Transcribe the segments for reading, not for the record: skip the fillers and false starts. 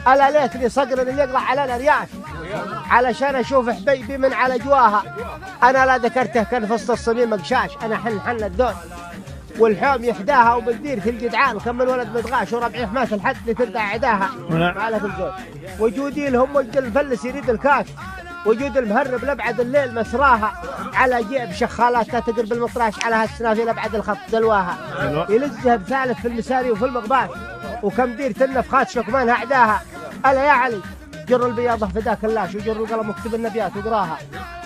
ألا ليتني صقر اللي يقلع على الأرياش علشان أشوف حبيبي من على جواها. أنا لا ذكرته كان في وسط الصميم مقشاش، أنا حن الدون والحوم يحداها وبالدير في الجدعان وكم الولد مدغاش وربعي حماس الحد اللي تردع عداها على في الزول. وجودي لهم وجد المفلس يريد الكاش، وجود المهرب لابعد الليل مسراها على جيب شخالات لا تقرب المطراش على هالسنافي لابعد الخط دلواها يلزها بثالث في المساري وفي المقباش وكم دير تنفخات شكمانها عداها. ألا يا علي جر البياضة فداك اللاش وجر القلم واكتب النبيات وقراها.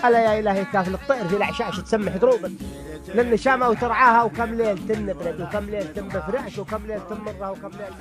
ألا يا إلهي كافل الطير في العشاش تسمح دروبا للنشامة وترعاها وكم ليل تنبرد وكم ليل تنبفرعش وكم ليل تمرها وكم ليل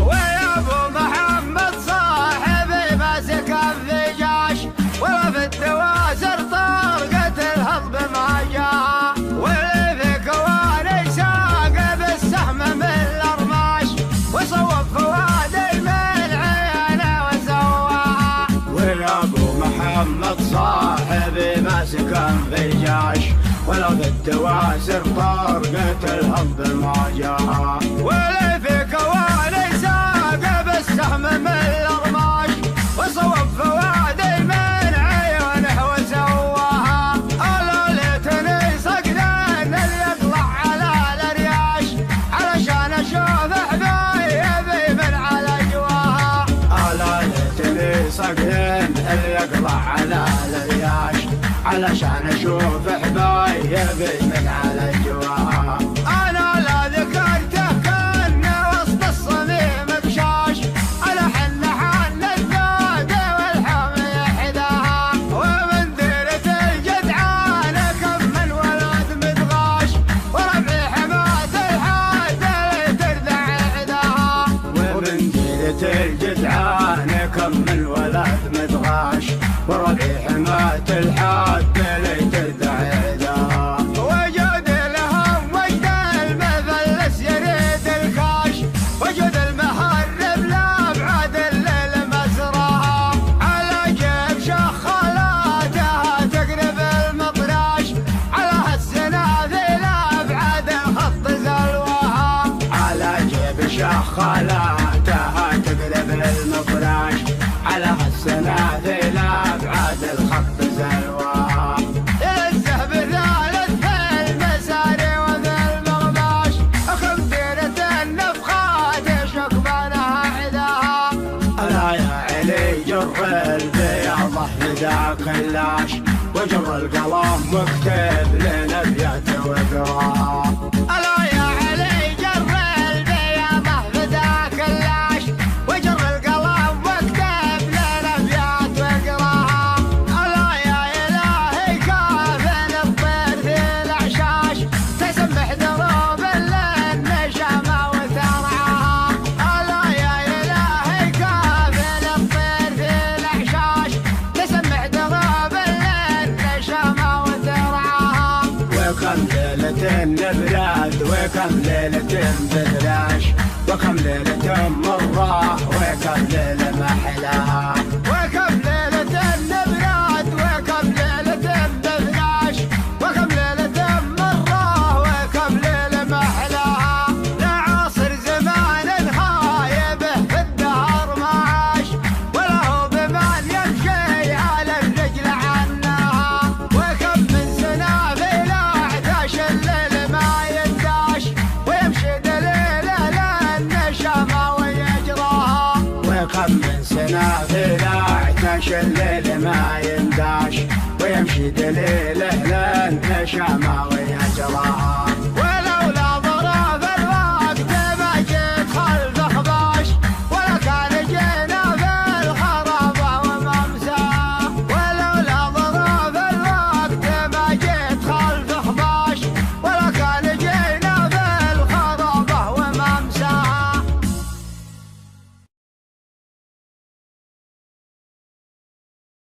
ويا ابو محمد صاحبي ماسك الفجاش ولا في التوازر طارقة الهضب ما جاها واللي في كواني ساق بالسهم من الارماش وصوب فواد المن عيانه وسواها. ويا ابو محمد صاحبي ماسك الفجاش ولا في التوازر طارقة الهضب ما جاها واللي في كواني ساق بالسهم من الارماش وصوب فواد المن عيونه وسواها. الا ليتني صقرين اللي يطلع على الارياش علشان اشوف حبايبي من على جواها. الا ليتني صقرين اللي يطلع على الارياش علشان اشوف حبايبي من على جواها. انا لا ذكرته كان وسط الصميم بشاش على حن النادي والحوم يحداها ومن ديرة الجدعان كم من ولد مدغاش وربعي حماة الحاد اللي تردع عداها. ومن ديرة الجدعان كم من ولد مدغاش وربعي حماة الحاد اللي تردع عداها. وجود لهم وجد المفلس يريد الكاش وجود المهرب لابعد الليل مسراها على جيب شخالاتها تقرب المطراش على هالسنافي لابعد الخط زلواها. على جيب شخالاتها تقرب المطراش على هالسنافي لابعد الخط زلواها. يلزه بالثالث في المساري وفي المغباش خم ديرة النفخات شكبانها عداها. ألا يا علي جر البياضة فداك اللاش وجر القلم واكتب لنا ابيات وقراها. ألا يا علي جر البياضة فداك اللاش وجر القلم واكتب لنا ابيات وقراها. ألا يا إلهي كافن الطير في العشاش تسبح دروب للنشامة وترعاها. ألا يا إلهي كافن الطير في العشاش تسبح دروب للنشامة وترعاها. وكم ليلة نبراد وكم ليلة بذراش وكم ليلة مرة وكم ليلة محلاها. وكم ليلة نبراد وكم ليلة بذراش وكم ليلة مرة وكم ليلة محلاها. لعاصر زمان خايبه في الدهر ما عاش ولا هو بمال يمشي على الرجل عنها. وكم من سنة في الأعداش الليل ما ينداش ويمشي دليله للنشامة ويجراها. وكم من سنة في الأعداش الليل ما ينداش ويمشي دليله للنشامة ويجراها.